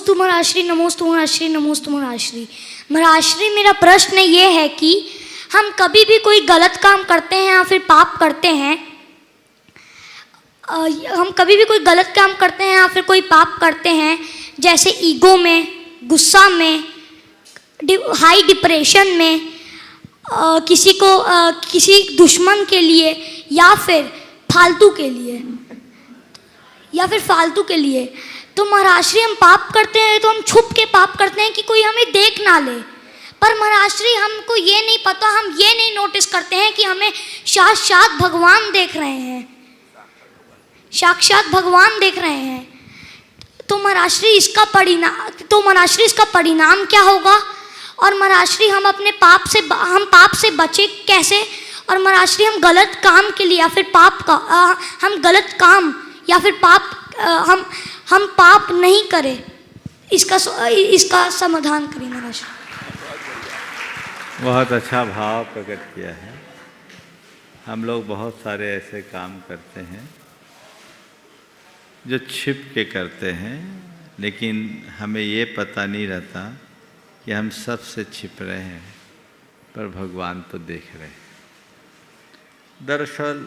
नमोस्तु महाराश्री, नमोस्तु महाराश्री, नमोस्तु महाराश्री। महाराश्री, मेरा प्रश्न ये है कि हम कभी भी कोई गलत काम करते हैं या फिर पाप करते हैं, हम कभी भी कोई गलत काम करते हैं या फिर कोई पाप करते हैं, जैसे ईगो में, गुस्सा में, हाई डिप्रेशन में, किसी दुश्मन के लिए या फिर फालतू के लिए, तो महाराश्री हम पाप करते हैं तो हम छुप के पाप करते हैं कि कोई हमें देख ना ले। पर महाराश्री, हमको ये नहीं पता, हम ये नहीं नोटिस करते हैं कि हमें साक्षात भगवान देख रहे हैं, साक्षात भगवान देख रहे हैं। तो महाराश्री, इसका परिणाम क्या होगा? और महाराश्री, हम पाप से बचे कैसे? और महाराश्री, हम गलत काम के लिए या फिर हम पाप नहीं करें, इसका समाधान करें महाराश्री। बहुत अच्छा भाव प्रकट किया है। हम लोग बहुत सारे ऐसे काम करते हैं जो छिप के करते हैं, लेकिन हमें ये पता नहीं रहता कि हम सबसे छिप रहे हैं, पर भगवान तो देख रहे हैं। दरअसल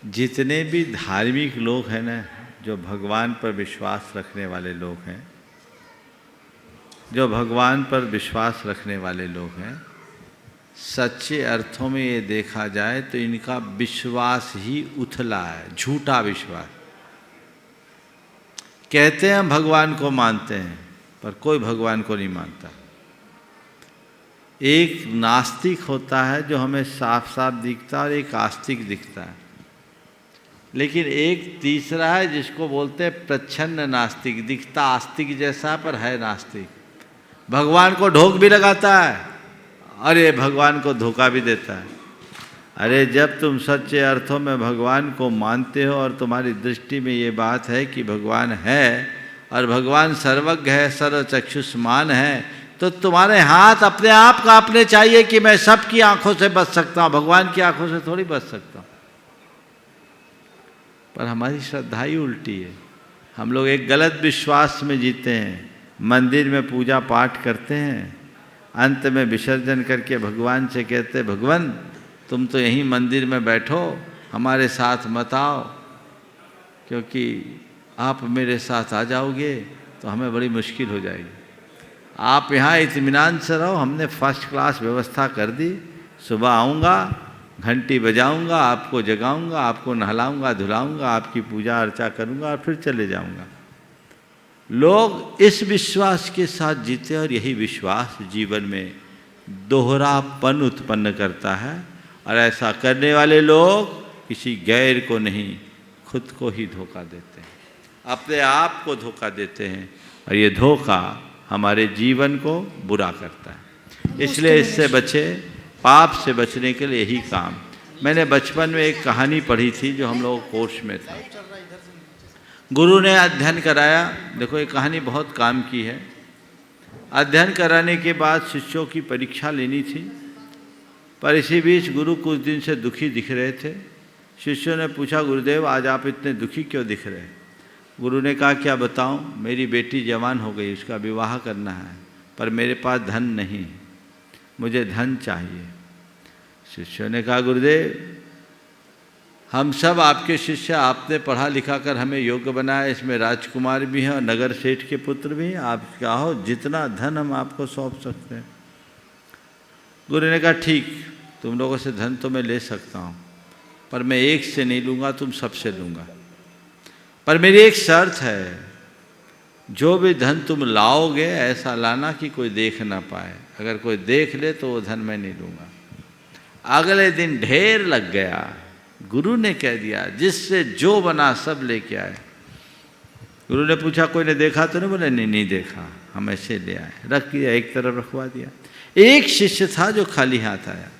जितने भी धार्मिक लोग हैं ना, जो भगवान पर विश्वास रखने वाले लोग हैं, सच्चे अर्थों में ये देखा जाए तो इनका विश्वास ही उथला है, झूठा विश्वास। कहते हैं हम भगवान को मानते हैं, पर कोई भगवान को नहीं मानता। एक नास्तिक होता है जो हमें साफ साफ दिखता है, और एक आस्तिक दिखता है, लेकिन एक तीसरा है जिसको बोलते हैं प्रच्छन्न नास्तिक। दिखता आस्तिक जैसा पर है नास्तिक। भगवान को ढोक भी लगाता है और ये भगवान को धोखा भी देता है। अरे जब तुम सच्चे अर्थों में भगवान को मानते हो और तुम्हारी दृष्टि में ये बात है कि भगवान है और भगवान सर्वज्ञ है, सर्वचक्षुष्मान है, तो तुम्हारे हाथ अपने आप कांपने चाहिए कि मैं सबकी आंखों से बच सकता हूँ, भगवान की आंखों से थोड़ी बच सकता हूँ। पर हमारी श्रद्धा ही उल्टी है। हम लोग एक गलत विश्वास में जीते हैं। मंदिर में पूजा पाठ करते हैं, अंत में विसर्जन करके भगवान से कहते, भगवान तुम तो यहीं मंदिर में बैठो, हमारे साथ मत आओ, क्योंकि आप मेरे साथ आ जाओगे तो हमें बड़ी मुश्किल हो जाएगी। आप यहाँ इत्मीनान से रहो, हमने फर्स्ट क्लास व्यवस्था कर दी। सुबह आऊँगा, घंटी बजाऊँगा, आपको जगाऊँगा, आपको नहलाऊँगा धुलाऊँगा, आपकी पूजा अर्चा करूँगा और फिर चले जाऊँगा। लोग इस विश्वास के साथ जीते, और यही विश्वास जीवन में दोहरापन उत्पन्न करता है। और ऐसा करने वाले लोग किसी गैर को नहीं, खुद को ही धोखा देते हैं, अपने आप को धोखा देते हैं, और ये धोखा हमारे जीवन को बुरा करता है। इसलिए इससे बचे, पाप से बचने के लिए यही काम। मैंने बचपन में एक कहानी पढ़ी थी जो हम लोग कोर्स में था। गुरु ने अध्ययन कराया। देखो ये कहानी बहुत काम की है। अध्ययन कराने के बाद शिष्यों की परीक्षा लेनी थी, पर इसी बीच गुरु कुछ दिन से दुखी दिख रहे थे। शिष्यों ने पूछा, गुरुदेव आज आप इतने दुखी क्यों दिख रहे हैं? गुरु ने कहा, क्या बताऊं, मेरी बेटी जवान हो गई, उसका विवाह करना है, पर मेरे पास धन नहीं, मुझे धन चाहिए। शिष्यों ने कहा, गुरुदेव हम सब आपके शिष्य, आपने पढ़ा लिखा कर हमें योग्य बनाया, इसमें राजकुमार भी हैं और नगर सेठ के पुत्र भी हैं, आप चाहो जितना धन हम आपको सौंप सकते हैं। गुरु ने कहा, ठीक, तुम लोगों से धन तो मैं ले सकता हूँ, पर मैं एक से नहीं लूँगा, तुम सबसे लूँगा। पर मेरी एक शर्त है, जो भी धन तुम लाओगे ऐसा लाना कि कोई देख ना पाए, अगर कोई देख ले तो वो धन मैं नहीं लूँगा। अगले दिन ढेर लग गया। गुरु ने कह दिया, जिससे जो बना सब लेके आए। गुरु ने पूछा, कोई ने देखा तो नहीं? बोले, नहीं देखा, हम ऐसे ले आए। रख दिया, एक तरफ रखवा दिया। एक शिष्य था जो खाली हाथ आया।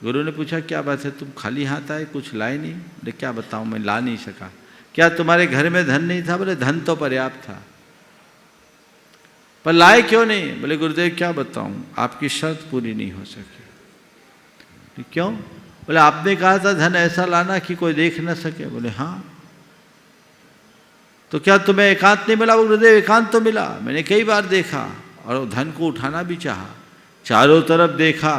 गुरु ने पूछा, क्या बात है, तुम खाली हाथ आए, कुछ लाए नहीं? बोले, क्या बताऊं, मैं ला नहीं सका। क्या तुम्हारे घर में धन नहीं था? बोले, धन तो पर्याप्त था, पर लाए क्यों नहीं? बोले, गुरुदेव क्या बताऊं, आपकी शर्त पूरी नहीं हो सकी। क्यों? बोले, आपने कहा था धन ऐसा लाना कि कोई देख न सके। बोले, हाँ। तो क्या तुम्हें एकांत नहीं मिला? गुरुदेव एकांत तो मिला, मैंने कई बार देखा और वो धन को उठाना भी चाहा, चारों तरफ देखा,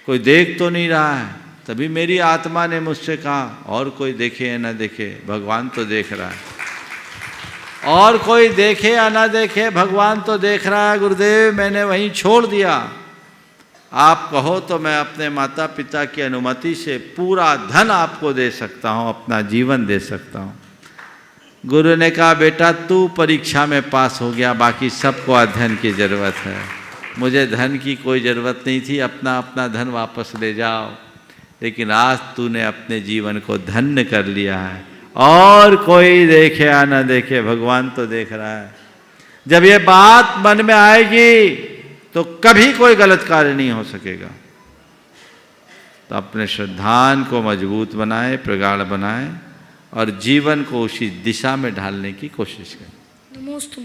कोई देख तो नहीं रहा है। तभी मेरी आत्मा ने मुझसे कहा और कोई देखे या ना देखे, भगवान तो देख रहा है। और कोई देखे या ना देखे, भगवान तो देख रहा है। गुरुदेव मैंने वहीं छोड़ दिया, आप कहो तो मैं अपने माता पिता की अनुमति से पूरा धन आपको दे सकता हूँ, अपना जीवन दे सकता हूँ। गुरु ने कहा बेटा तू परीक्षा में पास हो गया, बाकी सबको अध्ययन की जरूरत है, मुझे धन की कोई ज़रूरत नहीं थी, अपना अपना धन वापस ले जाओ। लेकिन आज तूने अपने जीवन को धन्य कर लिया है, और कोई देखे या न देखे, भगवान तो देख रहा है। जब ये बात मन में आएगी तो कभी कोई गलत कार्य नहीं हो सकेगा। तो अपने श्रद्धान को मजबूत बनाए, प्रगाढ़ बनाए और जीवन को उसी दिशा में ढालने की कोशिश करें। नमोस्तुते।